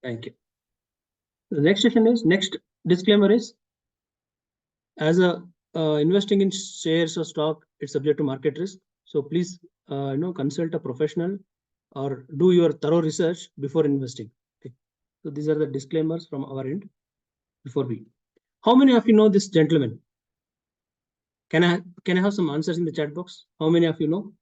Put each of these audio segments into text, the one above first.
Thank you. The next session is, next disclaimer is, as a investing in shares or stock, it's subject to market risk. So please, consult a professional or do your thorough research before investing. Okay. So these are the disclaimers from our end before we. How many of you know this gentleman? Can I have some answers in the chat box? How many of you know?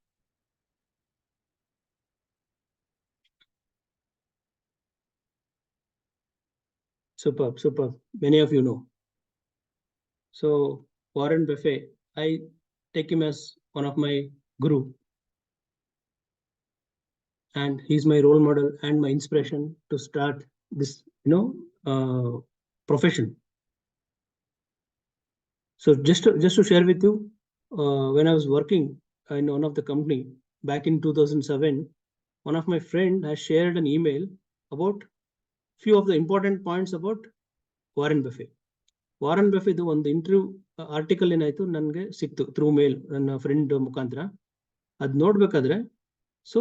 Superb, superb. Many of you know. So Warren Buffett, I take him as one of my guru, and he's my role model and my inspiration to start this, profession. So just to share with you, when I was working in one of the company back in 2007, one of my friend has shared an email about few of the important points about Warren Buffett. Warren ಬಫೆದು ಒಂದು interview article ಏನಾಯ್ತು ನನಗೆ ಸಿಕ್ತು through ಮೇಲ್, ನನ್ನ friend ಮುಖಾಂತರ. ಅದು ನೋಡ್ಬೇಕಾದ್ರೆ so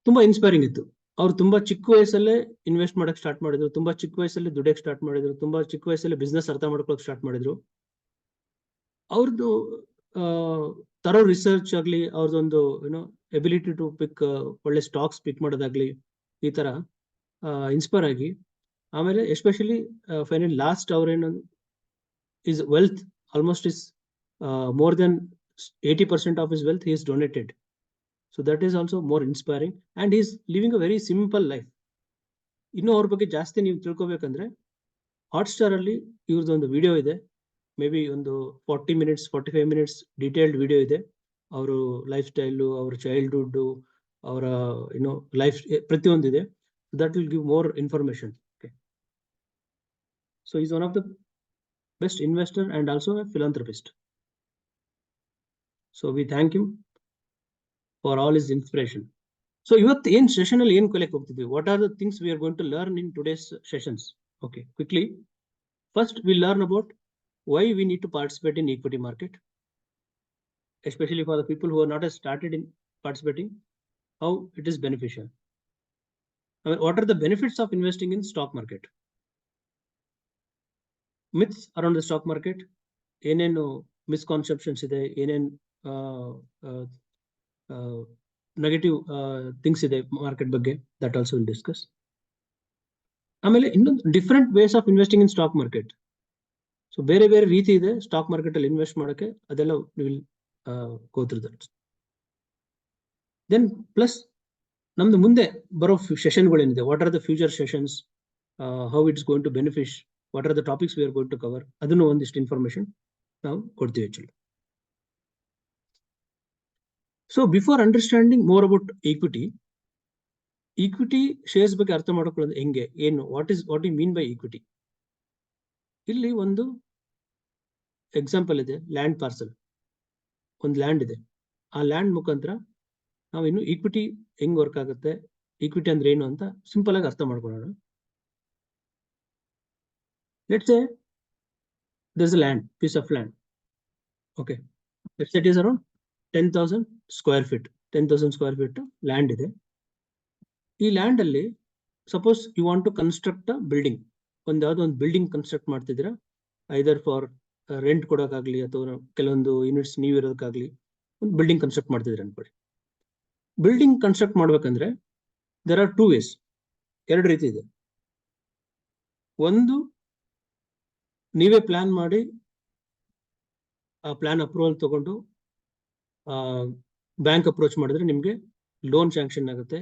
ತುಂಬಾ ಇನ್ಸ್ಪೈರಿಂಗ್ ಇತ್ತು. ಅವ್ರು ತುಂಬಾ ಚಿಕ್ಕ ವಯಸ್ಸಲ್ಲೇ ಇನ್ವೆಸ್ಟ್ ಮಾಡಕ್ ಸ್ಟಾರ್ಟ್ ಮಾಡಿದ್ರು, ತುಂಬಾ ಚಿಕ್ಕ ವಯಸ್ಸಲ್ಲೇ ದುಡಿಯಕ್ ಸ್ಟಾರ್ಟ್ ಮಾಡಿದ್ರು, ತುಂಬಾ ಚಿಕ್ಕ ವಯಸ್ಸಲ್ಲೇ ಬಿಸ್ನೆಸ್ ಅರ್ಥ ಮಾಡ್ಕೊಳಕ್ ಸ್ಟಾರ್ಟ್ ಮಾಡಿದ್ರು. ಅವ್ರದ್ದು ತರೋ ರಿಸರ್ಚ್ ಆಗ್ಲಿ, ಅವ್ರದ್ದೊಂದು ಎಬಿಲಿಟಿ ಟು ಪಿಕ್ ಒಳ್ಳೆ ಸ್ಟಾಕ್ಸ್ ಪಿಕ್ ಮಾಡೋದಾಗ್ಲಿ, ಈ ತರ ಇನ್ಸ್ಪೈರ್ ಆಗಿ, ಆಮೇಲೆ ಎಸ್ಪೆಷಲಿ ಫೈನಲ್ ಲಾಸ್ಟ್ ಅವ್ರೇನು his wealth almost is more than 80% of his wealth he is donated. So that is also more inspiring, and he is living a very simple life. ಇನ್ನು ಅವ್ರ ಬಗ್ಗೆ ಜಾಸ್ತಿ ನೀವು ತಿಳ್ಕೊಬೇಕಂದ್ರೆ ಹಾಟ್ಸ್ಟಾರ್ ಅಲ್ಲಿ ಇವ್ರದ್ದೊಂದು video ಇದೆ, May be ಒಂದು 40 minutes 45 minutes detailed video ಇದೆ. ಅವರು ಲೈಫ್ ಸ್ಟೈಲು, ಅವ್ರ ಚೈಲ್ಡ್ಹುಡ್, ಅವರ ಲೈಫ್ ಪ್ರತಿಯೊಂದು ಇದೆ. That will give more information. So is one of the best investor and also a philanthropist. So we thank him for all his inspiration. So ಇವತ್ತು ಏನ್ session ಅಲ್ಲಿ ಏನ್ ಕಲಿಯಕ್ಕೆ ಹೋಗ್ತಿದ್ವಿ, what are the things we are going to learn in today's sessions? Okay, quickly. First we learn about why we need to participate in equity market, especially for the people who are not started in participating, how it is beneficial. I mean, what are the benefits of investing in stock market? Myths around the stock market, ಏನೇನು misconceptions ಇದೆ, ಏನೇನು negative things ಇದೆ market ಬಗ್ಗೆ, that also will discuss. ಆಮೇಲೆ ಇನ್ನೊಂದು different ways of investing in stock market. So ಬೇರೆ ಬೇರೆ ರೀತಿ ಇದೆ ಸ್ಟಾಕ್ ಮಾರ್ಕೆಟ್ ಅಲ್ಲಿ ಇನ್ವೆಸ್ಟ್ ಮಾಡೋಕೆ, ಅದೆಲ್ಲ will go through that. Then plus ನಮ್ದು ಮುಂದೆ ಬರೋ ಸೆಷನ್ಗಳೇನಿದೆ, what are the future sessions, how it's going to benefit, what are the topics we are going to cover, ಅದನ್ನು ಒಂದಿಷ್ಟು ಇನ್ಫಾರ್ಮೇಶನ್ ನಾವು ಕೊಡ್ತೀವಿ actually. So before understanding more about equity shares ಬಗ್ಗೆ ಅರ್ಥ ಮಾಡ್ಕೊಳ್ಳೋದು ಹೆಂಗೆ, ಏನು, what you mean by equity. ಇಲ್ಲಿ ಒಂದು ಎಕ್ಸಾಂಪಲ್ ಇದೆ, ಲ್ಯಾಂಡ್ ಪಾರ್ಸಲ್. ಒಂದು ಲ್ಯಾಂಡ್ ಇದೆ, ಆ ಲ್ಯಾಂಡ್ ಮುಖಾಂತರ ನಾವು ಇನ್ನು ಈಕ್ವಿಟಿ ಹೆಂಗ್ ವರ್ಕ್ ಆಗುತ್ತೆ, ಈಕ್ವಿಟಿ ಅಂದ್ರೆ ಏನು ಅಂತ ಸಿಂಪಲ್ ಆಗಿ ಅರ್ಥ ಮಾಡ್ಕೊಳ್ಳೋಣ. Let's say there's a piece of land. Okay, let's say it is around 10,000 square feet. 10,000 square feet land ಇದೆ. ಈ ಲ್ಯಾಂಡ್ ಅಲ್ಲಿ suppose you want to construct a building, ಯಾವ್ದೋ ಒಂದು ಬಿಲ್ಡಿಂಗ್ ಕನ್ಸ್ಟ್ರಕ್ಟ್ ಮಾಡ್ತಿದ್ದೀರಾ, ಐದರ್ ಫಾರ್ ರೆಂಟ್ ಕೊಡೋಕ್ಕಾಗ್ಲಿ ಅಥವಾ ಕೆಲವೊಂದು ಯೂನಿಟ್ಸ್ ನೀವು ಇರೋದಕ್ಕಾಗ್ಲಿ ಒಂದು ಬಿಲ್ಡಿಂಗ್ ಕನ್ಸ್ಟ್ರಕ್ಟ್ ಮಾಡ್ತಿದ್ದೀರಾ ಅನ್ಕೊಳ್ಳಿ. ಬಿಲ್ಡಿಂಗ್ ಕನ್ಸ್ಟ್ರಕ್ಟ್ ಮಾಡ್ಬೇಕಂದ್ರೆ ದೇರ್ ಆರ್ 2 ways, ಎರಡು ರೀತಿ ಇದೆ. ಒಂದು, ನೀವೇ ಪ್ಲಾನ್ ಮಾಡಿ ಆ ಪ್ಲಾನ್ ಅಪ್ರೂವಲ್ ತಗೊಂಡು ಬ್ಯಾಂಕ್ ಅಪ್ರೋಚ್ ಮಾಡಿದ್ರೆ ನಿಮ್ಗೆ ಲೋನ್ ಸ್ಯಾಂಕ್ಷನ್ ಆಗುತ್ತೆ.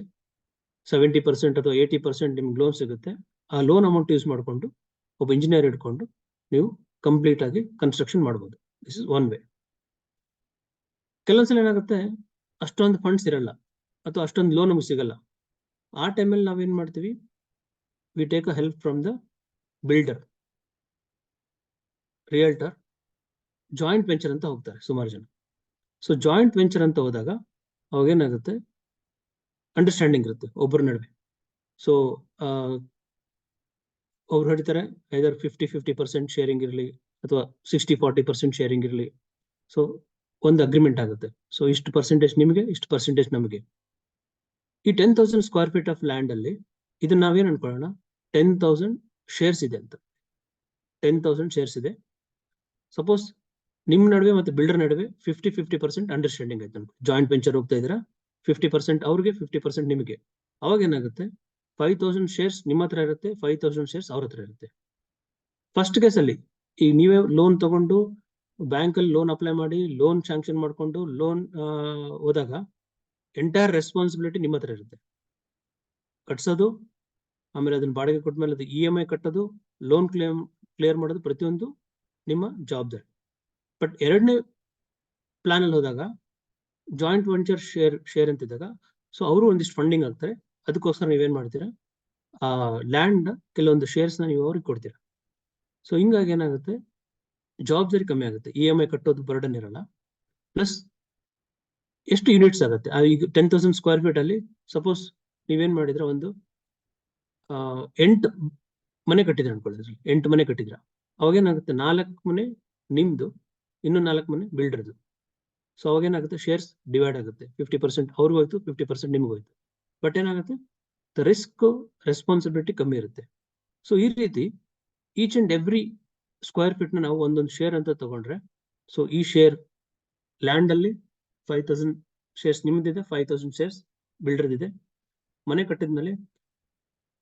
70% ಅಥವಾ 80% ನಿಮ್ಗೆ ಲೋನ್ ಸಿಗುತ್ತೆ. ಆ ಲೋನ್ ಅಮೌಂಟ್ ಯೂಸ್ ಮಾಡಿಕೊಂಡು ಒಬ್ಬ ಇಂಜಿನಿಯರ್ ಇಟ್ಕೊಂಡು ನೀವು ಕಂಪ್ಲೀಟ್ ಆಗಿ ಕನ್ಸ್ಟ್ರಕ್ಷನ್ ಮಾಡ್ಬೋದು. This is one way. ಕೆಲವೊಂದ್ಸಲ ಏನಾಗುತ್ತೆ, ಅಷ್ಟೊಂದು ಫಂಡ್ಸ್ ಇರಲ್ಲ ಅಥವಾ ಅಷ್ಟೊಂದು ಲೋನ್ ನಮ್ಗೆ ಸಿಗಲ್ಲ. ಆ ಟೈಮಲ್ಲಿ ನಾವೇನ್ ಮಾಡ್ತೀವಿ, we take a help from the builder, realtor, joint venture ಅಂತ ಹೋಗ್ತಾರೆ ಸುಮಾರು ಜನ. ಸೊ ಜಾಯಿಂಟ್ ವೆಂಚರ್ ಅಂತ ಹೋದಾಗ ಅವಾಗೇನಾಗುತ್ತೆ, ಅಂಡರ್ಸ್ಟ್ಯಾಂಡಿಂಗ್ ಇರುತ್ತೆ ಒಬ್ಬರ ನಡುವೆ. ಸೊ ಅವ್ರು ಹೇಳ್ತಾರೆ ಐದರ್ 50% ಶೇರಿಂಗ್ ಇರಲಿ ಅಥವಾ 60-40% ಶೇರಿಂಗ್ ಇರಲಿ. ಸೊ ಒಂದು ಅಗ್ರಿಮೆಂಟ್ ಆಗುತ್ತೆ. ಸೊ ಇಷ್ಟು ಪರ್ಸೆಂಟೇಜ್ ನಿಮಗೆ, ಇಷ್ಟು ಪರ್ಸೆಂಟೇಜ್ ನಮಗೆ. ಈ 10,000 ಸ್ಕ್ವೇರ್ ಫೀಟ್ ಆಫ್ ಲ್ಯಾಂಡ್ ಅಲ್ಲಿ ಇದನ್ನ ನಾವೇನ್ ಅನ್ಕೊಳ್ಳೋಣ, 10,000 ಶೇರ್ಸ್ ಇದೆ ಅಂತ. 10,000 ಶೇರ್ಸ್ ಇದೆ. ಸಪೋಸ್ ನಿಮ್ ನಡುವೆ ಮತ್ತೆ ಬಿಲ್ಡರ್ ನಡುವೆ 50-50% ಅಂಡರ್ಸ್ಟ್ಯಾಂಡಿಂಗ್ ಆಯ್ತು ಅನ್ಕೊ. ಜಾಯಿಂಟ್ ವೆಂಚರ್ ಹೋಗ್ತಾ ಇದ್ದೀರಾ, 50% ಅವ್ರಿಗೆ, 50% ನಿಮಗೆ. ಅವಾಗ ಏನಾಗುತ್ತೆ, 5,000 ಶೇರ್ಸ್ ನಿಮ್ಮ ಹತ್ರ ಇರುತ್ತೆ, 5,000 ಶೇರ್ಸ್ ಅವ್ರ ಹತ್ರ ಇರುತ್ತೆ. ಫಸ್ಟ್ ಕೇಸ್ ಅಲ್ಲಿ ಈಗ ನೀವೇ ಲೋನ್ ತಗೊಂಡು ಬ್ಯಾಂಕ್ ಅಲ್ಲಿ ಲೋನ್ ಅಪ್ಲೈ ಮಾಡಿ ಲೋನ್ ಸ್ಯಾಂಕ್ಷನ್ ಮಾಡ್ಕೊಂಡು ಲೋನ್ ಹೋದಾಗ ಎಂಟೈರ್ ರೆಸ್ಪಾನ್ಸಿಬಿಲಿಟಿ ನಿಮ್ಮ ಹತ್ರ ಇರುತ್ತೆ. ಕಟ್ಸೋದು, ಆಮೇಲೆ ಅದನ್ನ ಬಾಡಿಗೆ ಕೊಟ್ಮೇಲೆ ಅದು EMI ಕಟ್ಟೋದು, ಲೋನ್ ಕ್ಲಿಯರ್ ಮಾಡೋದು, ಪ್ರತಿಯೊಂದು ನಿಮ್ಮ ಜವಾಬ್ದಾರಿ. ಬಟ್ ಎರಡನೇ ಪ್ಲಾನ್ ಅಲ್ಲಿ ಹೋದಾಗ ಜಾಯಿಂಟ್ ವೆಂಚರ್ ಶೇರ್ ಅಂತಿದ್ದಾಗ, ಸೊ ಅವರು ಒಂದಿಷ್ಟು ಫಂಡಿಂಗ್ ಆಗ್ತಾರೆ. ಅದಕ್ಕೋಸ್ಕರ ನೀವೇನ್ ಮಾಡ್ತೀರಾ, ಆ ಲ್ಯಾಂಡ್ ಕೆಲವೊಂದು ಶೇರ್ಸ್ ನ ನೀವು ಅವ್ರಿಗೆ ಕೊಡ್ತೀರಾ. ಸೊ ಹಿಂಗಾಗಿ ಏನಾಗುತ್ತೆ, ಜವಾಬ್ದಾರಿ ಕಮ್ಮಿ ಆಗುತ್ತೆ, EMI ಕಟ್ಟೋದು ಬರ್ಡನ್ ಇರಲ್ಲ. ಪ್ಲಸ್ ಎಷ್ಟು ಯೂನಿಟ್ಸ್ ಆಗುತ್ತೆ, ಈಗ 10,000 ಸ್ಕ್ವೇರ್ ಫೀಟ್ ಅಲ್ಲಿ ಸಪೋಸ್ ನೀವೇನ್ ಮಾಡಿದ್ರೆ ಒಂದು 8 ಮನೆ ಕಟ್ಟಿದ್ರೆ ಅನ್ಕೊಳ್ಳಿ, 8 ಮನೆ ಕಟ್ಟಿದ್ರ, ಅವಾಗ ಏನಾಗುತ್ತೆ, 4 ಮನೆ ನಿಮ್ದು, ಇನ್ನು 4 ಮನೆ ಬಿಲ್ಡರ್ದು. ಸೊ ಅವಾಗ ಏನಾಗುತ್ತೆ, ಶೇರ್ಸ್ ಡಿವೈಡ್ ಆಗುತ್ತೆ, 50% ಅವ್ರಿಗೂ ಹೋಯ್ತು, 50% ನಿಮ್ಗೆ ಹೋಯ್ತು. ಬಟ್ ಏನಾಗುತ್ತೆ, ದ ರಿಸ್ಕ್ ರೆಸ್ಪಾನ್ಸಿಬಿಲಿಟಿ ಕಮ್ಮಿ ಇರುತ್ತೆ. ಸೊ ಈ ರೀತಿ each and every square feet ನ ನಾವು ಒಂದೊಂದು ಶೇರ್ ಅಂತ ತಗೊಂಡ್ರೆ, ಸೊ ಈ ಶೇರ್ ಲ್ಯಾಂಡ್ ಅಲ್ಲಿ 5,000 ಶೇರ್ಸ್ ನಿಮ್ದಿದೆ, 5,000 ಶೇರ್ಸ್ ಬಿಲ್ಡರ್ ಇದೆ. ಮನೆ ಕಟ್ಟಿದ್ಮೇಲೆ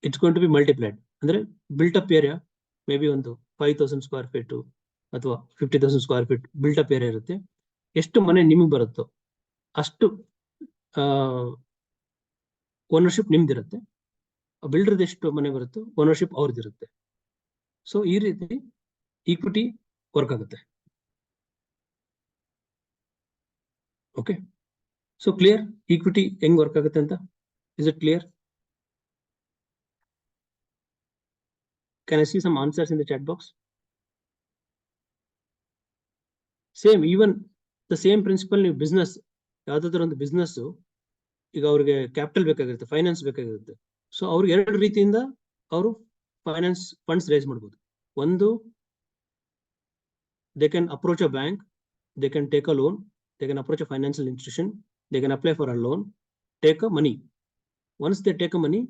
it's going to be multiplied, ಅಂದ್ರೆ built up area may be ಒಂದು 5,000 ಸ್ಕ್ವೇರ್ ಫೀಟ್ ಅಥವಾ 50,000 square feet built up area ಇರುತ್ತೆ. ಎಷ್ಟು ಮನೆ ನಿಮಗೆ ಬರುತ್ತೋ ಅಷ್ಟು ಓನರ್ಶಿಪ್ ನಿಮ್ದಿರುತ್ತೆ. ಬಿಲ್ಡರ್ದು ಎಷ್ಟು ಮನೆ ಬರುತ್ತೋ ಓನರ್ಶಿಪ್ ಅವ್ರದ್ದಿರುತ್ತೆ. ಸೊ ಈ ರೀತಿ ಈಕ್ವಿಟಿ ವರ್ಕ್ ಆಗುತ್ತೆ. ಓಕೆ, ಸೊ ಕ್ಲಿಯರ್ ಈಕ್ವಿಟಿ ಹೆಂಗ್ ವರ್ಕ್ ಆಗುತ್ತೆ ಅಂತ? Is it clear? Can I see some answers in the chat box? Same, even the same principal. ನೀವು ಬಿಸ್ನೆಸ್, ಯಾವ್ದಾದ್ರು ಒಂದು ಬಿಸ್ನೆಸ್, ಈಗ ಅವ್ರಿಗೆ ಕ್ಯಾಪಿಟಲ್ ಬೇಕಾಗಿರುತ್ತೆ, ಫೈನಾನ್ಸ್ ಬೇಕಾಗಿರುತ್ತೆ. ಸೊ ಅವ್ರಿಗೆ 2 ರೀತಿಯಿಂದ ಅವರು ಫೈನಾನ್ಸ್ ಫಂಡ್ಸ್ ರೇಸ್ ಮಾಡ್ಬೋದು. ಒಂದು, they can approach a bank, they can take a loan, they can approach a financial institution, they can apply for a loan, take a money. Once they take a money,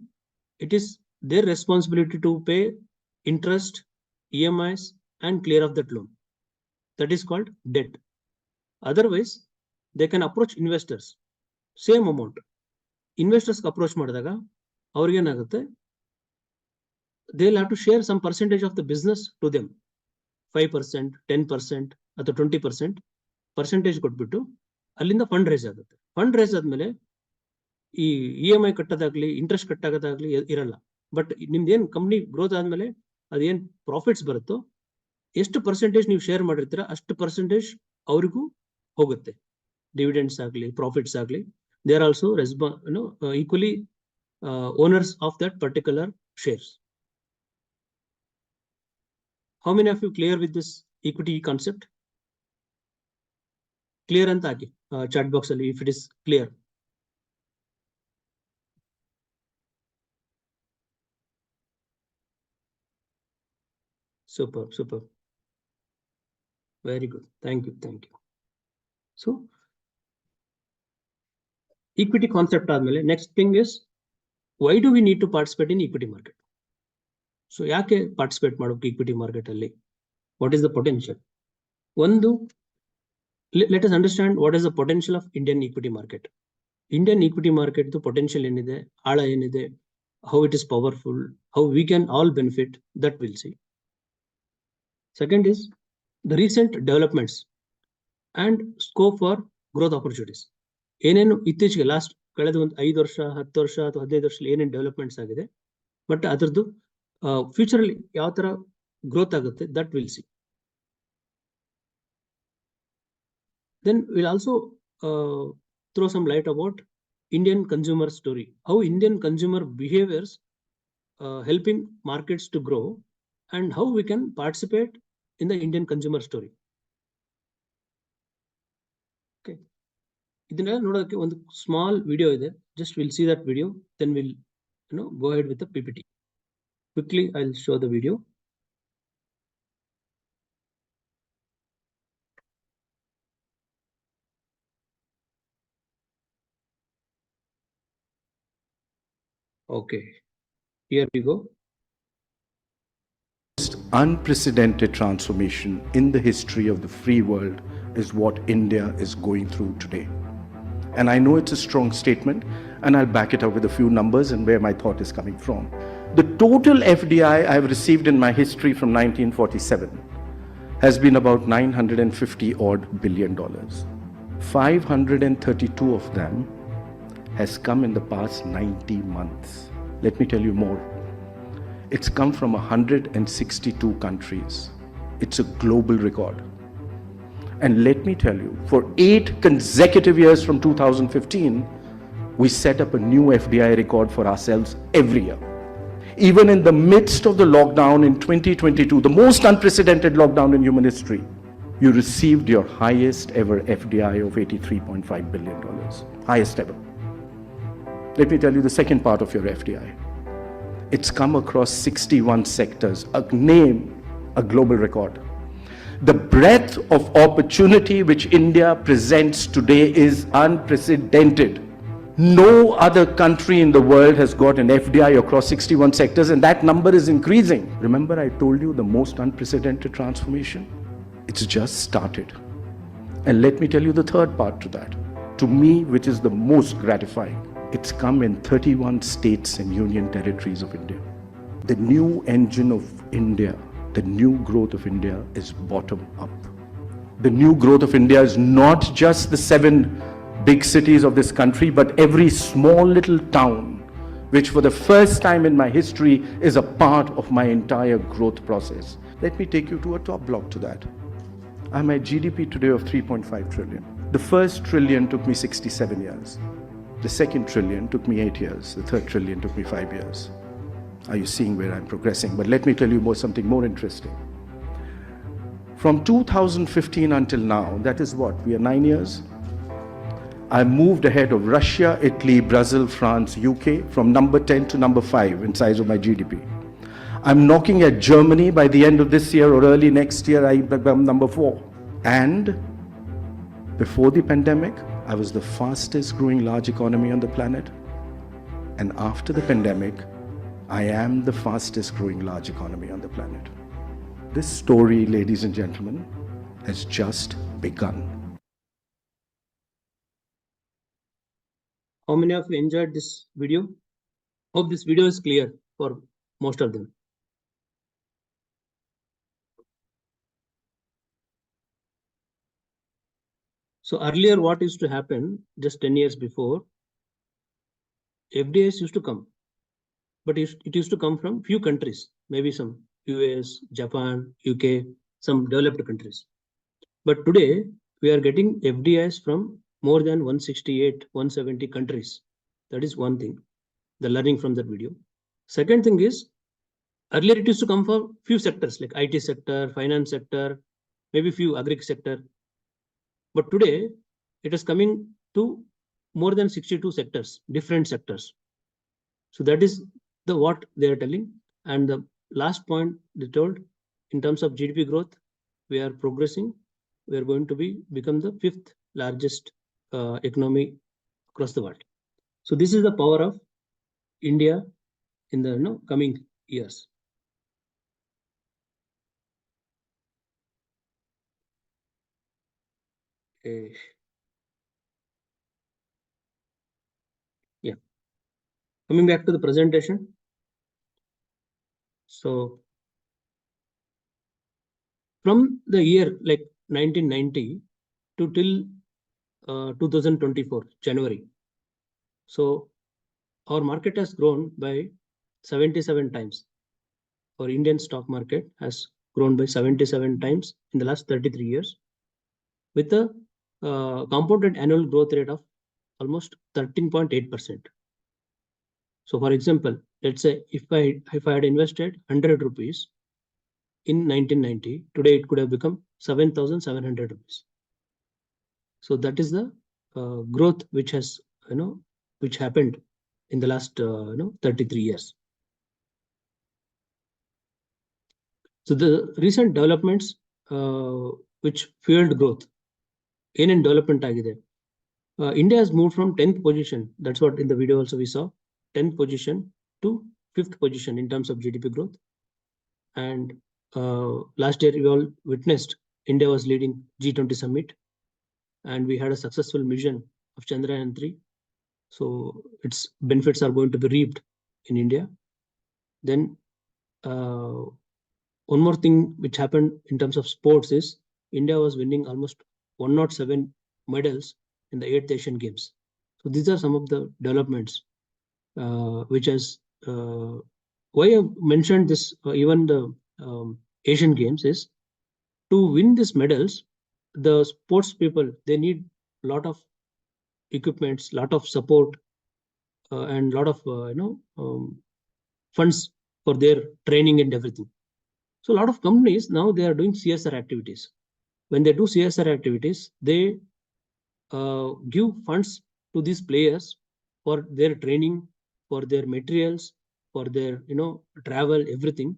it is their responsibility to pay interest, EMIs, and clear off that loan. That is called debt. Otherwise, they can approach investors, same amount. Investors approach ಮಾಡಿದಾಗ ಅವ್ರಿಗೆ ಏನಾಗುತ್ತೆ, they'll have to share some percentage of the business to them, 5%, 10% ಅಥವಾ 20% percentage ಕೊಟ್ಬಿಟ್ಟು ಅಲ್ಲಿಂದ fund race ಆಗುತ್ತೆ. Fund race ಆದ್ಮೇಲೆ ಈ EMI ಕಟ್ಟೋದಾಗ್ಲಿ, interest ಕಟ್ಟಾಗೋದಾಗ್ಲಿ ಇರಲ್ಲ. ಬಟ್ ನಿಮ್ದೇನ್ ಕಂಪ್ನಿ ಗ್ರೋತ್ ಆದ್ಮೇಲೆ ಅದೇನ್ ಪ್ರಾಫಿಟ್ಸ್ ಬರುತ್ತೋ, ಎಷ್ಟು ಪರ್ಸೆಂಟೇಜ್ ನೀವು ಶೇರ್ ಮಾಡಿರ್ತೀರ ಅಷ್ಟು ಪರ್ಸೆಂಟೇಜ್ ಅವ್ರಿಗೂ ಹೋಗುತ್ತೆ. ಡಿವಿಡೆಂಡ್ಸ್ ಆಗಲಿ, ಪ್ರಾಫಿಟ್ಸ್ ಆಗಲಿ, they are also equally owners of that particular shares. How many of you clear with this equity concept? Clear ಅಂತ ಹಾಕಿ ಚಾಟ್ ಬಾಕ್ಸ್ ಅಲ್ಲಿ, if it is clear. Super, super. Very good. Thank you, thank you. So, equity concept ಆದ್ಮೇಲೆ next thing is, why do we need to participate in equity market? So, ಯಾಕೆ participate ಮಾಡಬೇಕು equity market ಅಲ್ಲಿ? What is the potential? ಒಂದು, let us understand what is the potential of Indian equity market. Indian equity market potential ಏನಿದೆ, ಆಳ ಏನಿದೆ, how it is powerful, how we can all benefit, that we'll see. Second is the recent developments and scope for growth opportunities. ಏನೇನು ಇತ್ತೀಚೆಗೆ last ಕಳೆದ ಒಂದು 5 ವರ್ಷ, 10 ವರ್ಷ ಅಥವಾ 15 ವರ್ಷದಲ್ಲಿ ಏನೇನು ಡೆವಲಪ್ಮೆಂಟ್ಸ್ ಆಗಿದೆ, ಬಟ್ ಅದರದ್ದು ಫ್ಯೂಚರ್ ಅಲ್ಲಿ ಯಾವ ತರ ಗ್ರೋತ್ ಆಗುತ್ತೆ, that will see. Then we'll also throw some light about Indian consumer story, how Indian consumer behaviors helping markets to grow, and how we can participate in the Indian consumer story. Okay, ಇದನ್ನ ನೋಡೋಕೆ ಒಂದು small video ಇದೆ, just we'll see that video, then we'll go ahead with the PPT. Quickly I'll show the video. Okay, Here we go. Unprecedented transformation in the history of the free world is what India is going through today. And I know it's a strong statement, and I'll back it up with a few numbers and where my thought is coming from. The total FDI I've received in my history from 1947 has been about 950 odd billion dollars. 532 of them has come in the past 90 months. Let me tell you more. It's come from 162 countries. It's a global record. And let me tell you, for 8 consecutive years from 2015, we set up a new FDI record for ourselves every year. Even in the midst of the lockdown in 2022, the most unprecedented lockdown in human history, you received your highest ever FDI of $83.5 billion. Highest ever. Let me tell you the second part of your FDI. It's come across 61 sectors, a global record. The breadth of opportunity which India presents today is unprecedented. No other country in the world has got an FDI across 61 sectors, and that number is increasing. Remember, I told you the most unprecedented transformation? It's just started. And let me tell you the third part to that. To me, which is the most gratifying. It's come in 31 states and union territories of India. The new engine of India, the new growth of India is bottom up. The new growth of India is not just the 7 big cities of this country, but every small little town, which for the first time in my history is a part of my entire growth process. Let me take you to a top block to that. I'm at GDP today of 3.5 trillion. The first trillion took me 67 years. The second trillion took me 8 years. The third trillion took me 5 years. Are you seeing where I'm progressing? But let me tell you something more interesting. From 2015 until now, that is what? We are 9 years. I moved ahead of Russia, Italy, Brazil, France, UK from number 10 to number 5 in size of my GDP. I'm knocking at Germany. By the end of this year or early next year, I become number 4. And before the pandemic, I was the fastest growing large economy on the planet. And after the pandemic, I am the fastest growing large economy on the planet. This story, ladies and gentlemen, has just begun. How many of you enjoyed this video? Hope this video is clear for most of them. So earlier, what used to happen just 10 years before, FDIs used to come, but it used to come from few countries, maybe some US, Japan, UK, some developed countries. But today, we are getting FDIs from more than 168, 170 countries. That is one thing, the learning from that video. Second thing is, earlier it used to come from few sectors like IT sector, finance sector, maybe few agri sector. But today, it is coming to more than 62 sectors, different sectors. So that is the what they are telling. And the last point they told, in terms of GDP growth, we are progressing. We are going to become the 5th largest economy across the world. So this is the power of India in the coming years. Okay. Yeah. Coming back to the presentation. So from the year like 1990 to till 2024 January. So our market has grown by 77 times. Our Indian stock market has grown by 77 times in the last 33 years with a compounded annual growth rate of almost 13.8%. So for example, let's say if I had invested 100 rupees in 1990, today it could have become 7,700 rupees. So that is the growth which has which happened in the last 33 years. So the recent developments which fueled growth in development agide. India has moved from 10th position. That's what in the video also we saw, 10th position to fifth position in terms of GDP growth. And last year, we all witnessed India was leading G20 summit, and we had a successful mission of Chandrayaan 3. So its benefits are going to be reaped in India. Then one more thing which happened in terms of sports is India was winning almost 107 medals in the 8th Asian Games. So these are some of the developments which has why I mentioned this. Even the Asian Games is to win these medals. The sports people, they need a lot of equipments, lot of support, and lot of funds for their training and everything. So a lot of companies now they are doing CSR activities. When they do CSR activities, they give funds to these players for their training, for their materials, for their travel, everything.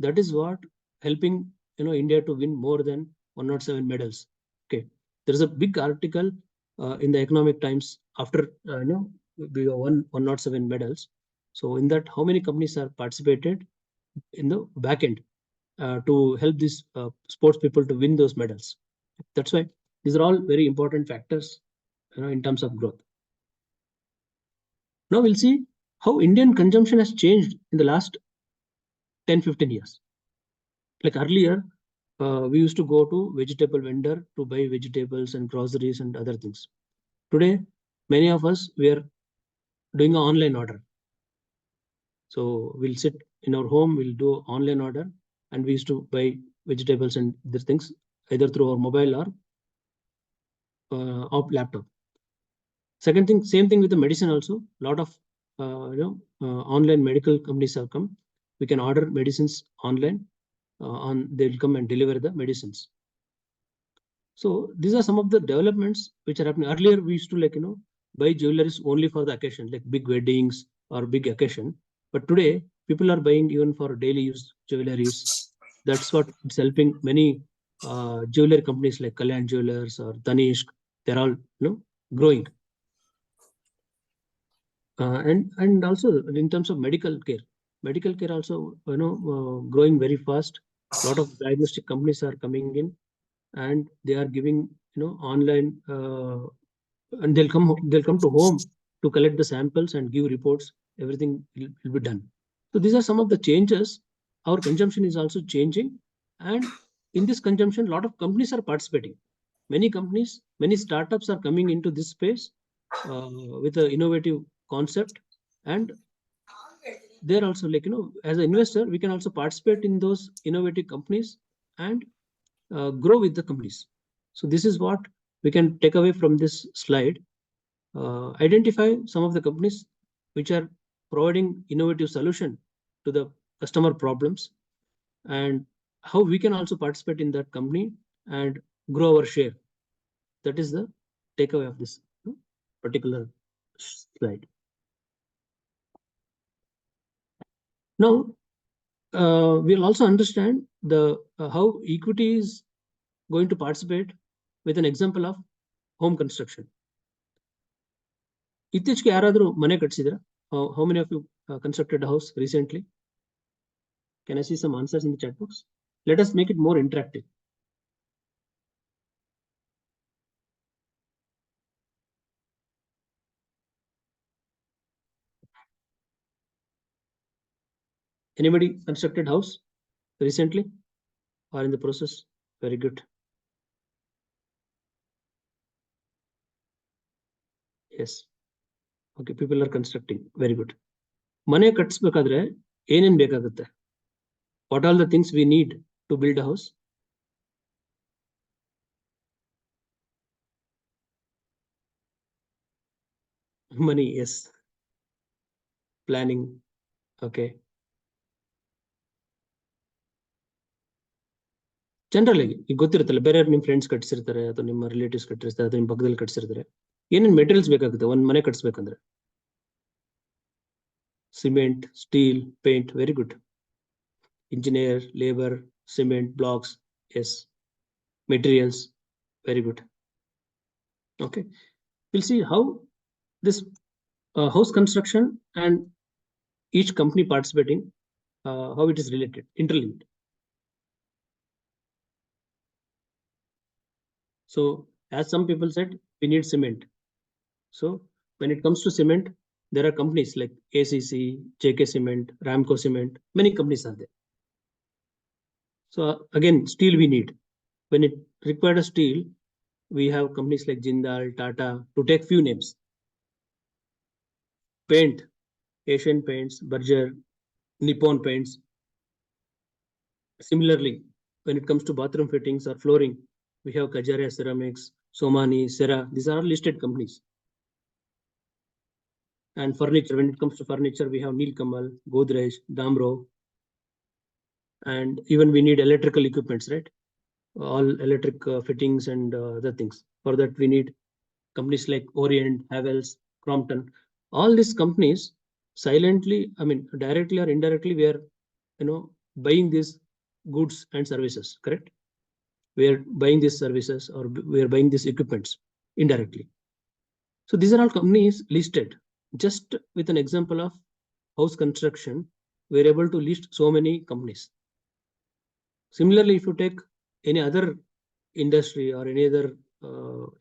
That is what helping India to win more than 107 medals. Okay, there is a big article in the Economic Times after we won 107 medals. So in that, how many companies are participated in the back end to help these sports people to win those medals. That's why these are all very important factors in terms of growth. Now we'll see how Indian consumption has changed in the last 10-15 years. Like earlier, we used to go to vegetable vendor to buy vegetables and groceries and other things. Today, many of us, we are doing an online order. So we'll sit in our home, we'll do online order, and we used to buy vegetables and these things either through our mobile or laptop. Second thing, same thing with the medicine also. A lot of online medical companies have come. We can order medicines online. They'll come and deliver the medicines. So these are some of the developments which are happening. Earlier, we used to buy jewelries only for the occasion, like big weddings or big occasion. But today, people are buying even for daily use jewelries. That's what it's helping many jewelry companies like Kalyan Jewelers or Tanishq. They're all growing. And also in terms of medical care also growing very fast. A lot of diagnostic companies are coming in, and they are giving online, and they'll come to home to collect the samples and give reports. Everything will be done. So these are some of the changes. Our consumption is also changing, and in this consumption, a lot of companies are participating. Many companies, many startups are coming into this space with an innovative concept, and they're also as an investor, we can also participate in those innovative companies and grow with the companies. So this is what we can take away from this slide. Identify some of the companies which are providing innovative solution to the customer problems, and how we can also participate in that company and grow our share. That is the takeaway of this particular slide. Now, we'll also understand the how equity is going to participate with an example of home construction. ಇತ್ತೀಚೆಗೆ ಯಾರಾದರೂ ಮನೆ ಕಟ್ಟಿಸಿದ್ರ? How many of you constructed a house recently? Can I see some answers in the chat box? Let us make it more interactive. Anybody constructed house recently or in the process? Very good. Yes. Okay, people are constructing. Very good. ಮನೆ ಕಟ್ಟಿಸ್ಬೇಕಾದ್ರೆ ಏನೇನ್ ಬೇಕಾಗುತ್ತೆ? What are the things we need to build a house? Money, yes. Planning, okay. General ಆಗಿ ಈಗ ಗೊತ್ತಿರುತ್ತಲ್ಲ, ಬೇರೆ ನಿಮ್ಮ friends ಕಟ್ಸಿರ್ತಾರೆ ಅಥವಾ ನಿಮ್ಮ relatives ಕಟ್ಟಿರ್ತಾರೆ ಅಥವಾ ನಿಮ್ಮ ಪಕ್ಕದಲ್ಲಿ ಕಟ್ಸಿರ್ತಾರೆ. ಏನೇನು ಮೆಟೀರಿಯಲ್ಸ್ ಬೇಕಾಗುತ್ತೆ ಒಂದು ಮನೆ ಕಟ್ಸ್ಬೇಕಂದ್ರೆ? Cement, steel, paint. Very good. Engineer, labor, cement, blocks. Yes. Materials. Very good. Okay. We'll see how this house construction and each company participating, how it is related, interlinked. So as some people said, we need cement. So when it comes to cement, there are companies like ACC, JK Cement, Ramco Cement, many companies are there. So again, steel we need. When it required a steel, we have companies like Jindal, Tata, to take few names. Paint, Asian Paints, Berger, Nippon Paints. Similarly, when it comes to bathroom fittings or flooring, we have Kajaria Ceramics, Somani, Sera. These are all listed companies. And furniture, when it comes to furniture, we have Nilkamal, Godrej, Damro, and even we need electrical equipments, right? All electric fittings and other things. For that, we need companies like Orient, Havels, Crompton. All these companies silently, I mean, directly or indirectly, we are, buying these goods and services, correct? We are buying these services or we are buying these equipments indirectly. So these are all companies listed. Just with an example of house construction, we are able to list so many companies. Similarly, if you take any other industry or any other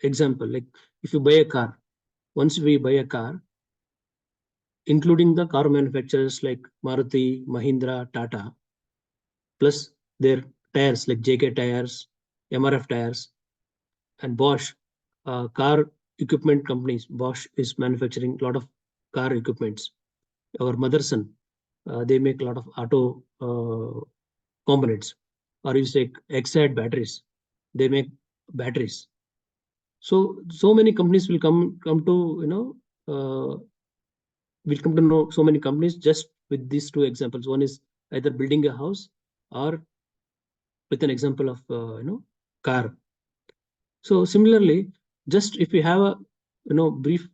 example, like if you buy a car, once we buy a car, including the car manufacturers like Maruti, Mahindra, Tata, plus their tires like JK tires, MRF tires, and Bosch, car equipment companies. Bosch is manufacturing a lot of car equipments. Our Motherson, they make a lot of auto components. Or you say Exide batteries, they make batteries. So many companies will come to we'll come to know so many companies just with these two examples. One is either building a house or with an example of car. So similarly, just if you have a brief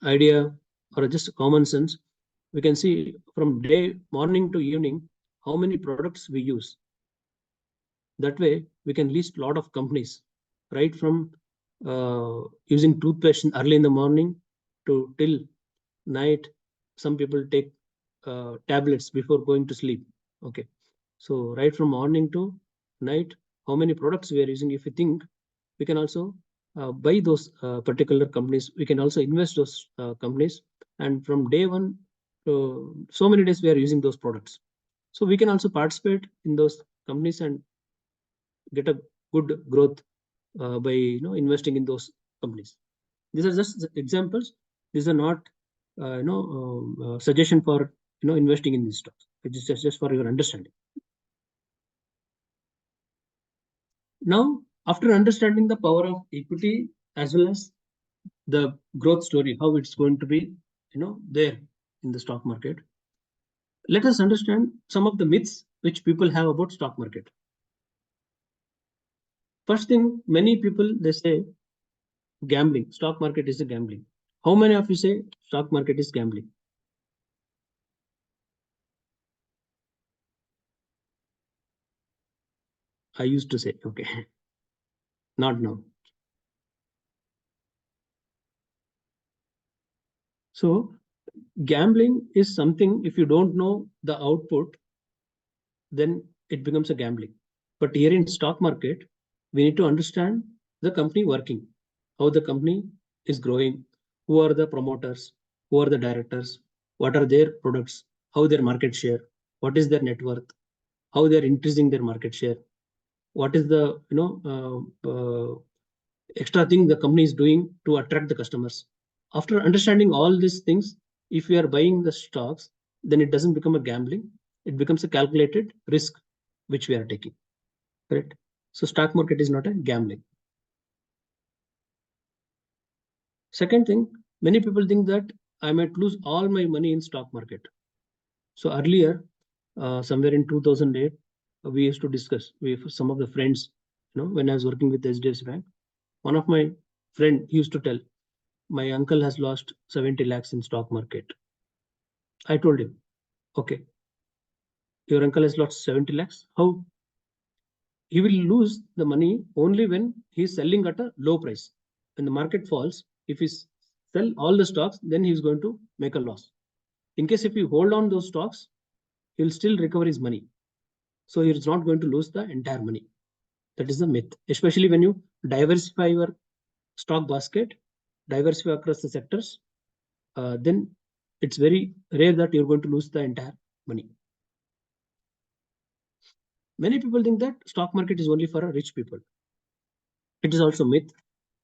idea or just common sense, we can see from day morning to evening how many products we use. That way, we can list a lot of companies, right from using toothpaste early in the morning to till night. Some people take tablets before going to sleep. Okay, so right from morning to night, how many products we are using? If you think, we can also buy those particular companies. We can also invest those companies, and from day one to so many days we are using those products. So we can also participate in those companies and get a good growth by investing in those companies. These are just examples. These are not suggestion for investing in these stocks. It is just for your understanding. Now, after understanding the power of equity as well as the growth story, how it's going to be there in the stock market, let us understand some of the myths which people have about stock market. First thing, many people they say gambling. Stock market is a gambling. How many of you say stock market is gambling? I used to say, okay, not now. So gambling is something, if you don't know the output, then it becomes a gambling. But here in stock market, we need to understand the company working, how the company is growing, who are the promoters, who are the directors, what are their products, how their market share, what is their net worth, how they are increasing their market share, what is the extra thing the company is doing to attract the customers. After understanding all these things, if we are buying the stocks, then it doesn't become a gambling. It becomes a calculated risk which we are taking. Correct? So stock market is not a gambling. Second thing, many people think that I might lose all my money in stock market. So earlier, somewhere in 2008, we used to discuss with some of the friends, when I was working with SDFC Bank, one of my friend used to tell, my uncle has lost 70 lakhs in stock market. I told him, okay, your uncle has lost 70 lakhs. How? He will lose the money only when he is selling at a low price. When the market falls, if he sell all the stocks, then he is going to make a loss. In case if you hold on those stocks, he'll still recover his money. So he's not going to lose the entire money. That is the myth. Especially when you diversify your stock basket, diversify across the sectors, then it's very rare that you're going to lose the entire money. Many people think that stock market is only for rich people. It is also myth.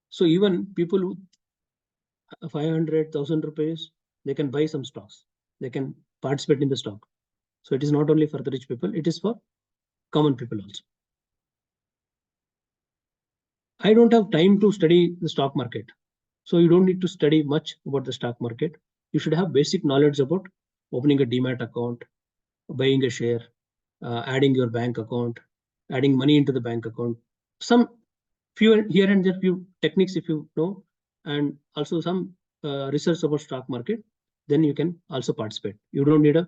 So even people with 500,000 rupees, they can buy some stocks. They can participate in the stock. So it is not only for the rich people, it is for common people also. I don't have time to study the stock market. So you don't need to study much about the stock market. You should have basic knowledge about opening a demat account, buying a share, adding your bank account, adding money into the bank account. Some few here and there few techniques if you know, and also some research about stock market, then you can also participate. You don't need a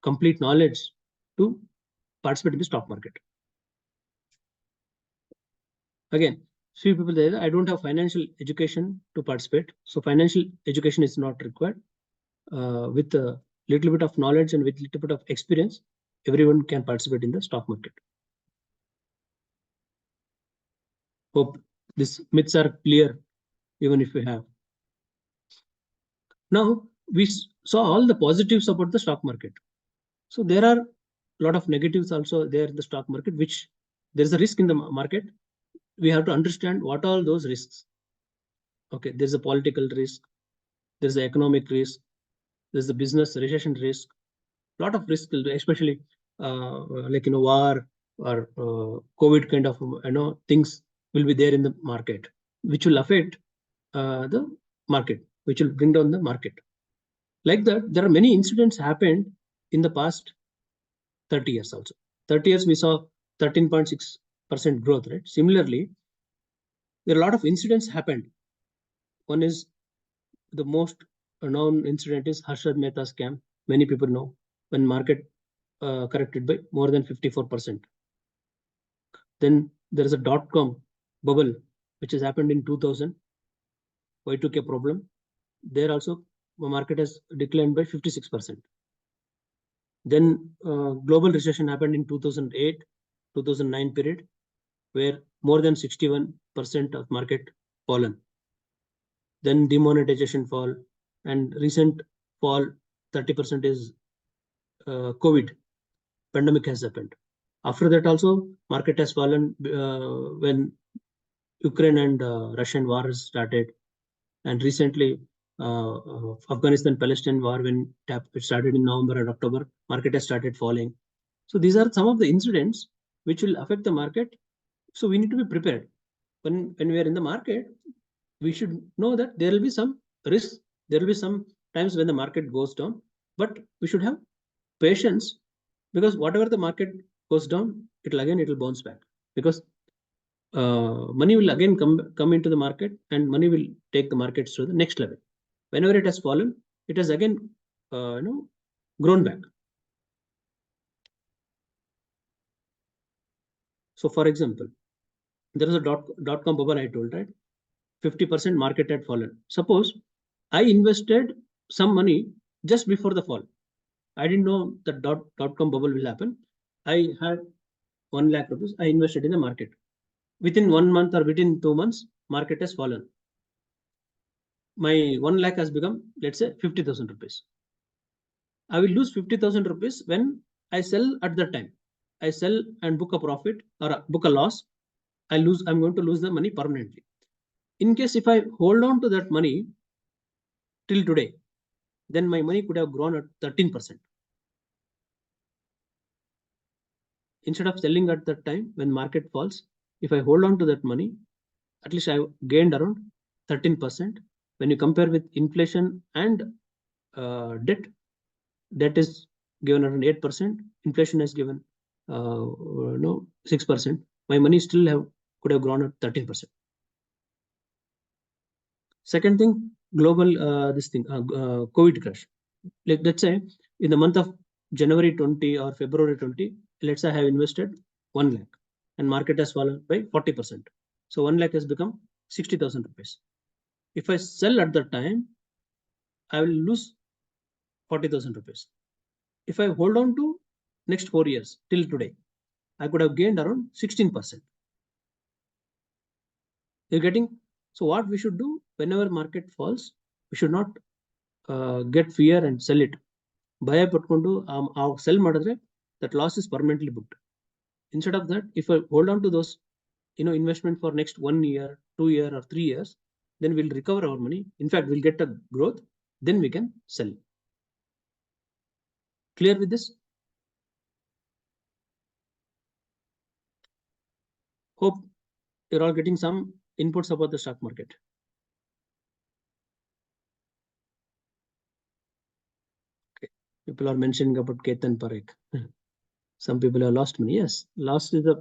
complete knowledge to participate in the stock market. Again, few people there, I don't have financial education to participate. So financial education is not required. With a little bit of knowledge and with little bit of experience, everyone can participate in the stock market. Hope these myths are clear, even if we have. Now, we saw all the positives about the stock market. So there are a lot of negatives also there in the stock market, which there is a risk in the market. We have to understand what are those risks. Okay, there's a political risk, there's the economic risk, there's the business recession risk, lot of risk, especially like war or COVID kind of things will be there in the market, which will affect the market, which will bring down the market. Like that, there are many incidents happened in the past 30 years also. 30 years we saw 13.6% growth, right? Similarly, there are a lot of incidents happened. One is the most known incident is Harshad Mehta scam. Many people know when market corrected by more than 54%. Then there is a dot-com bubble, which has happened in 2000, Y2K problem. There also the market has declined by 56%. Then global recession happened in 2008, 2009 period, where more than 61% of market fallen. Then demonetization fall, and recent fall 30% is COVID pandemic has happened. After that also market has fallen when Ukraine and Russian war started, and recently Afghanistan-Palestine war, when it started in November and October, market has started falling. So these are some of the incidents which will affect the market. So we need to be prepared. When we are in the market, we should know that there will be some risks. There will be some times when the market goes down, but we should have patience, because whatever the market goes down, it will bounce back, because money will again come into the market, and money will take the markets to the next level. Whenever it has fallen, it has again grown back. So for example, there is a dot-com bubble I told, right? 50% market had fallen. Suppose I invested some money just before the fall. I didn't know that dot-com bubble will happen. I had 1 lakh rupees. I invested in the market. Within 1 month or within 2 months, market has fallen. My 1 lakh has become, let's say, 50,000 rupees. I will lose 50,000 rupees when I sell at that time. I sell and book a profit or book a loss. I'm going to lose the money permanently. In case if I hold on to that money till today, then my money could have grown at 13%. Instead of selling at that time when market falls, if I hold on to that money, at least I gained around 13%. When you compare with inflation and debt is given around 8%. Inflation has given 6%. My money still could have grown at 13%. Second thing, global COVID crash. Let's say in the month of January 20 or February 20, let's say I have invested 1 lakh and market has fallen by 40%. So 1 lakh has become 60,000 rupees. If I sell at that time, I will lose 40,000 rupees. If I hold on to next 4 years till today, I could have gained around 16%. You're getting? So what we should do whenever market falls, we should not get fear and sell it. ಭಯ ಪಟ್ಕೊಂಡು sell ಮಾಡಿದ್ರೆ that loss is permanently booked. Instead of that, if I hold on to those investment for next 1 year, 2 year or 3 years, then we'll recover our money. In fact, we'll get a growth, then we can sell. Clear with this? Hope you're all getting some inputs about the stock market. Okay. People are mentioning about Ketan Parekh. Some people have lost money. Yes, lost is the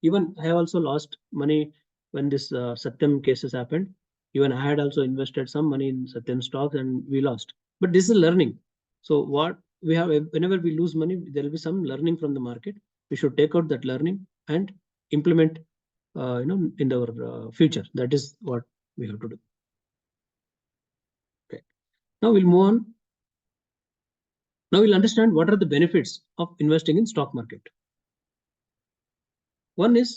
even I have also lost money when this Satyam cases happened. Even I had also invested some money in Satyam stocks and we lost. But this is learning. So what we have, whenever we lose money, there will be some learning from the market. We should take out that learning and implement, in our future. That is what we have to do. Okay. Now we'll move on. Now we'll understand what are the benefits of investing in stock market. One is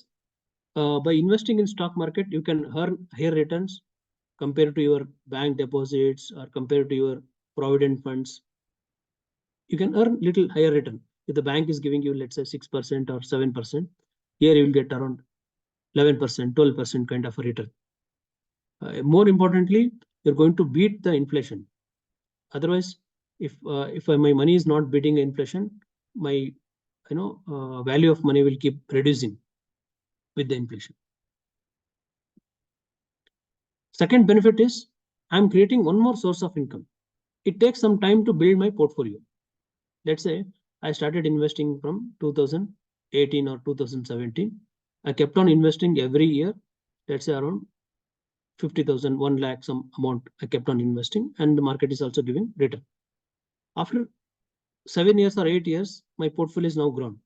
by investing in stock market, you can earn higher returns compared to your bank deposits or compared to your provident funds. You can earn little higher return. If the bank is giving you, let's say 6% or 7%, here you will get around 11%, 12% kind of a return. More importantly, you're going to beat the inflation. Otherwise, if my money is not beating inflation, my value of money will keep reducing with the inflation. Second benefit is I'm creating one more source of income. It takes some time to build my portfolio. Let's say I started investing from 2018 or 2017. I kept on investing every year. Let's say around 50,000, 1 lakh, some amount I kept on investing, and the market is also giving return. After 7 years or 8 years, my portfolio is now grown.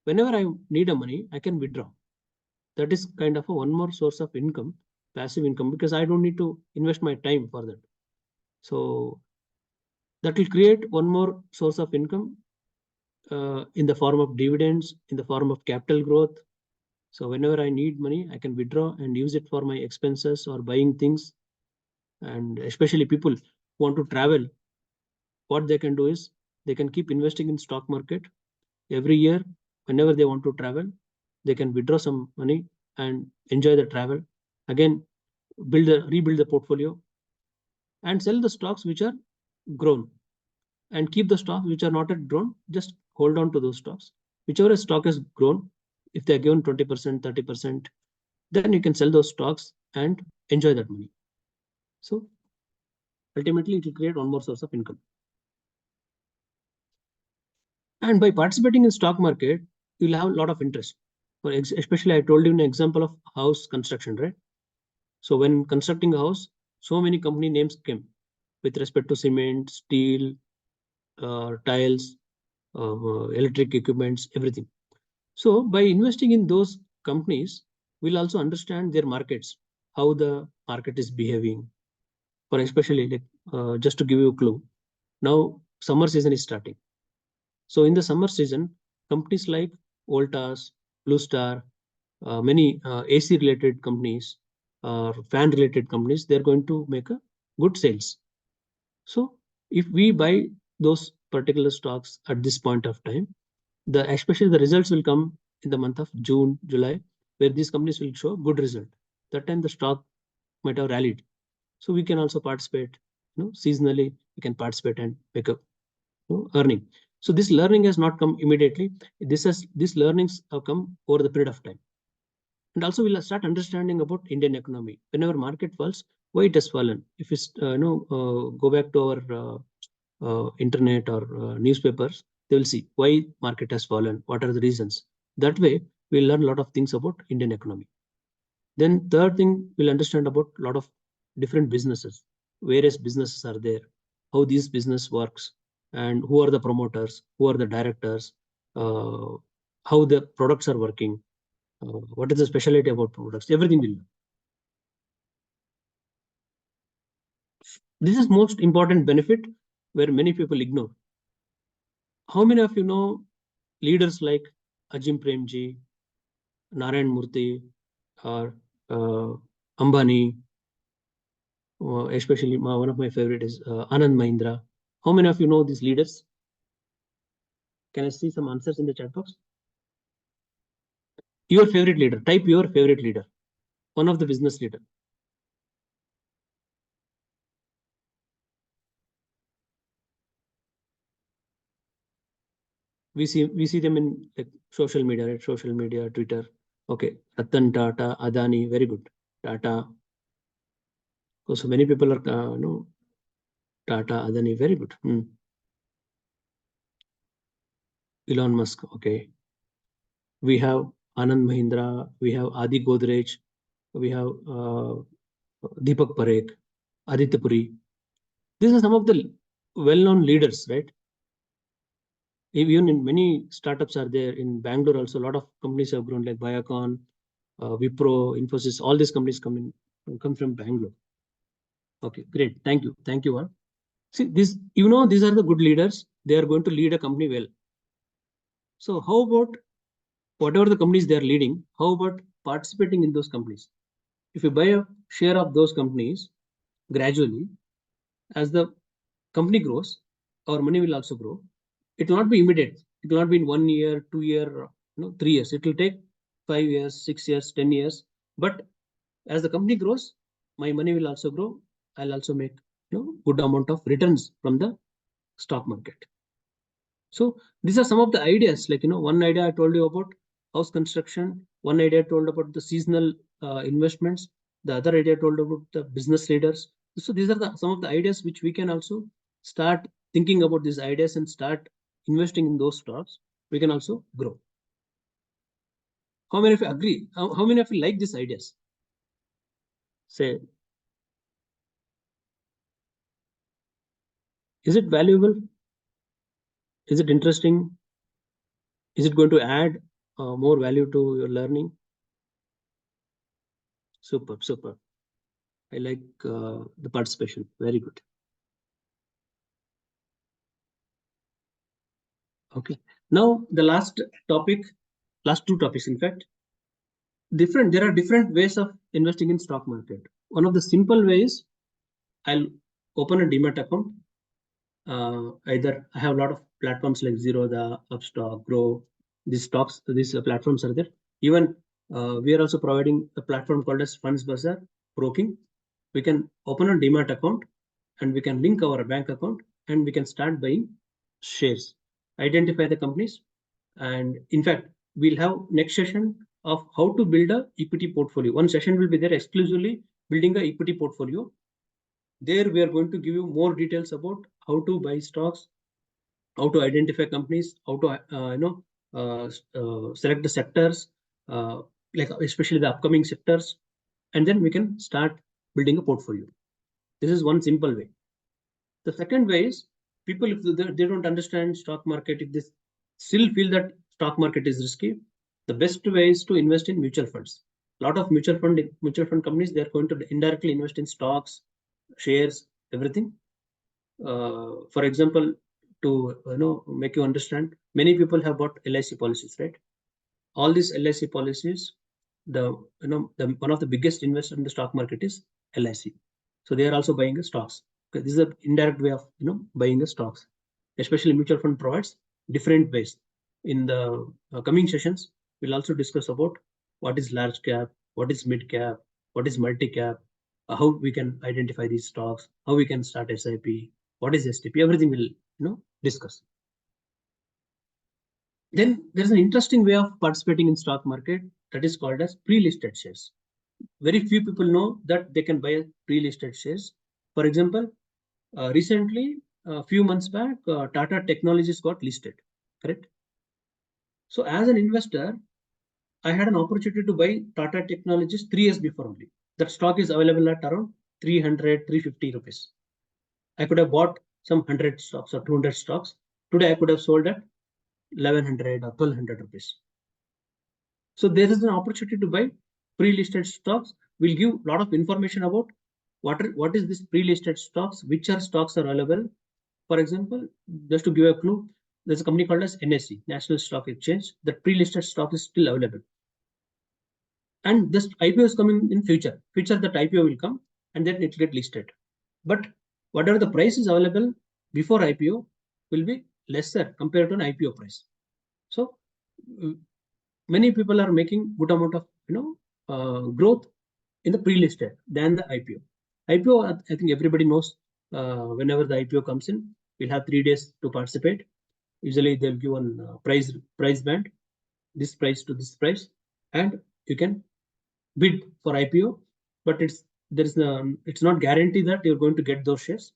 Whenever I need a money, I can withdraw. That is kind of a one more source of income, passive income, because I don't need to invest my time for that. So that will create one more source of income in the form of dividends, in the form of capital growth. So whenever I need money, I can withdraw and use it for my expenses or buying things. And especially people who want to travel, what they can do is they can keep investing in stock market. Every year, whenever they want to travel, they can withdraw some money and enjoy the travel. Again, rebuild the portfolio and sell the stocks which are grown, and keep the stocks which are not yet grown. Just hold on to those stocks. Whichever stock has grown, if they are given 20%, 30%, then you can sell those stocks and enjoy that money. So ultimately, it will create one more source of income. And by participating in stock market, you'll have a lot of interest. Especially, I told you an example of house construction, right? So when constructing a house, so many company names came with respect to cement, steel, tiles, electric equipments, everything. So by investing in those companies, we'll also understand their markets, how the market is behaving. For especially, like just to give you a clue, now summer season is starting. So in the summer season, companies like Voltas, Blue Star, many AC related companies or fan related companies, they're going to make a good sales. So if we buy those particular stocks at this point of time, especially the results will come in the month of June, July, where these companies will show good result. That time the stock might have rallied. So we can also participate, seasonally, we can participate and make a earning. So this learning has not come immediately. These learnings have come over the period of time. And also we'll start understanding about Indian economy. Whenever market falls, why it has fallen. If it's go back to our internet or newspapers, they will see why market has fallen, what are the reasons. That way, we'll learn a lot of things about Indian economy. Then third thing, we'll understand about a lot of different businesses. Various businesses are there, how this business works, and who are the promoters, who are the directors, how the products are working, what is the specialty about products, everything will learn. This is most important benefit where many people ignore. How many of you know leaders like Ajim Premji, Narayan Murthy, or Ambani? Especially one of my favorite is Anand Mahindra. How many of you know these leaders? Can I see some answers in the chat box? Your favorite leader. Type your favorite leader. One of the business leader. We see them in like social media, right? Social media, Twitter. Okay, Ratan Tata, Adani, very good. Tata. So many people are Tata, Adani, very good. Elon Musk. Okay, we have Anand Mahindra. We have Adi Godrej. We have Deepak Parekh, Aditya Puri. These are some of the well-known leaders, right? Even in many startups are there in Bangalore. Also, a lot of companies have grown, like Biocon, Wipro, Infosys. All these companies come from Bangalore. Okay, great. Thank you all. See, these are the good leaders. They are going to lead a company well. So, how about whatever the companies they are leading? How about participating in those companies? If you buy a share of those companies gradually, as the company grows, our money will also grow. It will not be immediate. It will not be in 1 year, 2 year, 3 years. It will take 5 years, 6 years, 10 years. But as the company grows, my money will also grow. I'll also make good amount of returns from the stock market. So these are some of the ideas. Like one idea I told you about house construction. One idea I told about the seasonal investments. The other idea I told about the business leaders. So these are some of the ideas which we can also start thinking about these ideas and start investing in those stocks. We can also grow. How many of you agree? How many of you like these ideas? Say, is it valuable? Is it interesting? Is it going to add more value to your learning? Super, super. I like the participation. Very good. Okay. Now the last topic, last two topics, in fact, different. There are different ways of investing in stock market. One of the simple ways, I'll open a demat account. Either I have a lot of platforms like Zerodha, Upstock, Grow. These stocks, these platforms are there. Even we are also providing a platform called as Funds Bazaar Broking. We can open a demat account and we can link our bank account and we can start buying shares, identify the companies. And in fact, we'll have next session of how to build a equity portfolio. One session will be there exclusively building a equity portfolio. There we are going to give you more details about how to buy stocks, how to identify companies, how to select the sectors, like especially the upcoming sectors, and then we can start building a portfolio. This is one simple way. The second way is people, if they don't understand stock market, if they still feel that stock market is risky, the best way is to invest in mutual funds. A lot of mutual fund companies, they are going to indirectly invest in stocks, shares, everything. For example, to make you understand, many people have bought LIC policies, right? All these LIC policies, the one of the biggest investors in the stock market is LIC. So they are also buying the stocks. Okay, this is an indirect way of buying the stocks. Especially mutual fund provides different ways. In the coming sessions, we'll also discuss about what is large cap, what is mid cap, what is multi cap, how we can identify these stocks, how we can start SIP, what is STP. Everything we'll discuss. Then there's an interesting way of participating in stock market that is called as pre-listed shares. Very few people know that they can buy pre-listed shares. For example, recently, a few months back, Tata Technologies got listed, correct? So as an investor, I had an opportunity to buy Tata Technologies 3 years before only. That stock is available at around 300, 350 rupees. I could have bought some 100 stocks or 200 stocks. Today, I could have sold at 1100 or 1200 rupees. So there is an opportunity to buy pre-listed stocks. We'll give a lot of information about what is this pre-listed stocks, which are stocks are available, For example, just to give a clue, there's a company called as NSE, National Stock Exchange. The pre-listed stock is still available. And this IPO is coming in future. Future that IPO will come and then it will get listed. But whatever the price is available before IPO will be lesser compared to an IPO price. So many people are making good amount of growth in the pre-listed than the IPO. IPO, I think everybody knows. Whenever the IPO comes in, we'll have 3 days to participate. Usually they'll give one price band, this price to this price, and you can bid for IPO. But it's not guaranteed that you're going to get those shares.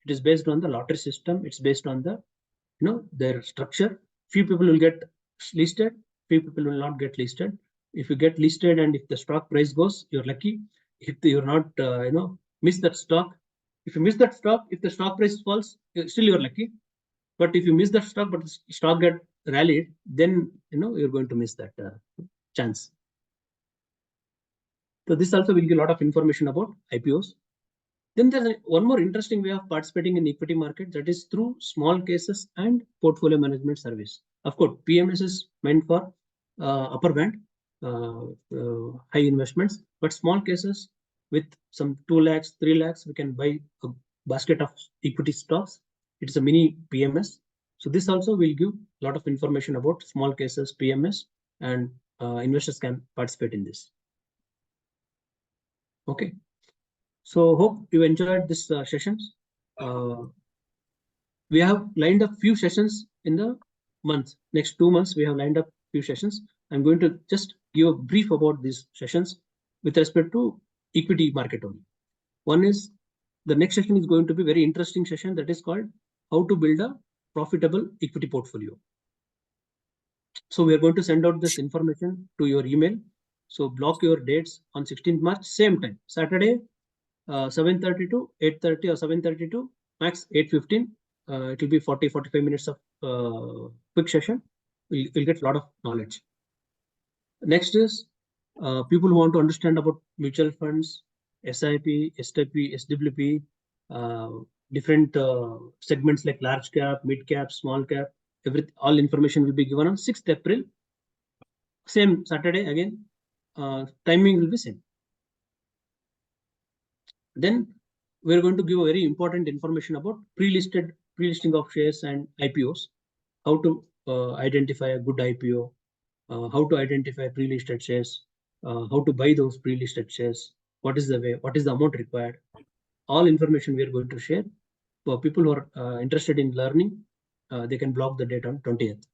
It is based on the lottery system. It's based on the their structure. Few people will get listed, few people will not get listed. If you get listed and if the stock price goes, you're lucky. If you're not miss that stock, if you miss that stock, if the stock price falls, still you're lucky. But if you miss that stock but the stock get rallied, then you're going to miss that chance. So this also will give a lot of information about IPOs. Then there's one more interesting way of participating in equity market, that is through small cases and portfolio management service. Of course, PMS is meant for upper band, high investments, but small cases with some 2 lakhs, 3 lakhs, we can buy a basket of equity stocks. It's a mini PMS. So this also will give a lot of information about small cases, PMS, and investors can participate in this. Okay. So hope you enjoyed this sessions. We have lined up few sessions in the month. Next 2 months, we have lined up few sessions. I'm going to just give a brief about these sessions with respect to equity market only. One is the next session is going to be very interesting session, that is called how to build a profitable equity portfolio. So we are going to send out this information to your email. So block your dates on 16th March, same time, Saturday, 7:30 to 8:30 or 7:30 to max 8:15. It will be 40-45 minutes of quick session. We'll get a lot of knowledge. Next is people who want to understand about mutual funds, SIP, STP, SWP, different segments like large cap, mid cap, small cap. All information will be given on 6th April. Same Saturday again. Timing will be same. Then we're going to give a very important information about pre-listing of shares and IPOs, how to identify a good IPO, how to identify pre-listed shares, how to buy those pre-listed shares, what is the way, what is the amount required. All information we are going to share. For people who are interested in learning, they can block the date on 20th.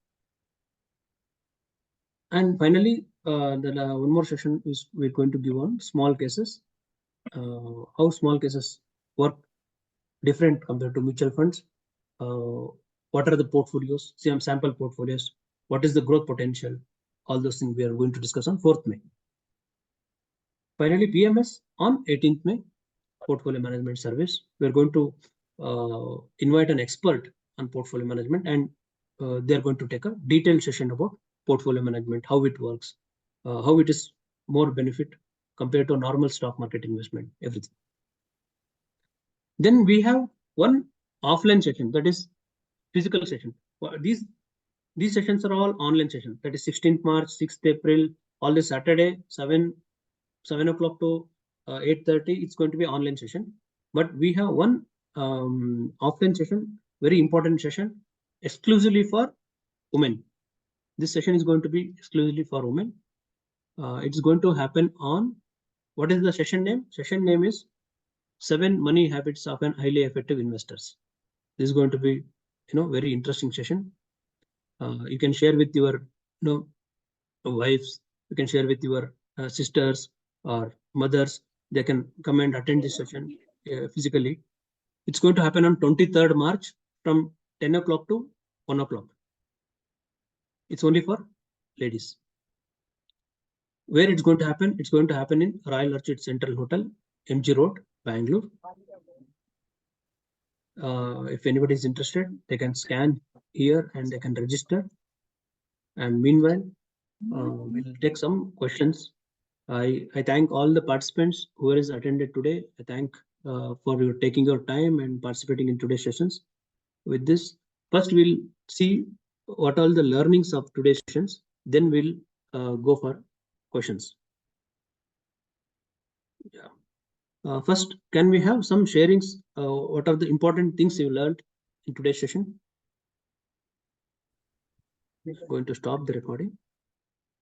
And finally, one more session is we're going to give on small cases, how small cases work different compared to mutual funds. What are the portfolios, sample portfolios, what is the growth potential, all those things we are going to discuss on 4th May. Finally, PMS on 18th May, portfolio management service. We are going to invite an expert on portfolio management, and they are going to take a detailed session about portfolio management, how it works, how it is more benefit compared to a normal stock market investment, everything. Then we have one offline session, that is physical session. These sessions are all online sessions. That is 16th March, 6th April, all this Saturday, 7 o'clock to 8:30. It's going to be online session. But we have one offline session, very important session, exclusively for women. This session is going to be exclusively for women. It's going to happen on, what is the session name? Session name is 7 Money Habits of an Highly Effective Investors. This is going to be, very interesting session. You can share with your, wives. You can share with your sisters or mothers. They can come and attend this session physically. It's going to happen on 23rd March from 10 o'clock to 1 o'clock. It's only for ladies. Where it's going to happen? It's going to happen in Royal Orchid Central Hotel, MG Road, Bangalore. If anybody is interested, they can scan here and they can register. And meanwhile, we'll take some questions. I thank all the participants who has attended today. I thank for taking your time and participating in today's sessions. With this, first we'll see what are the learnings of today's sessions. Then we'll go for questions. Yeah. First, can we have some sharings? What are the important things you learned in today's session? Going to stop the recording.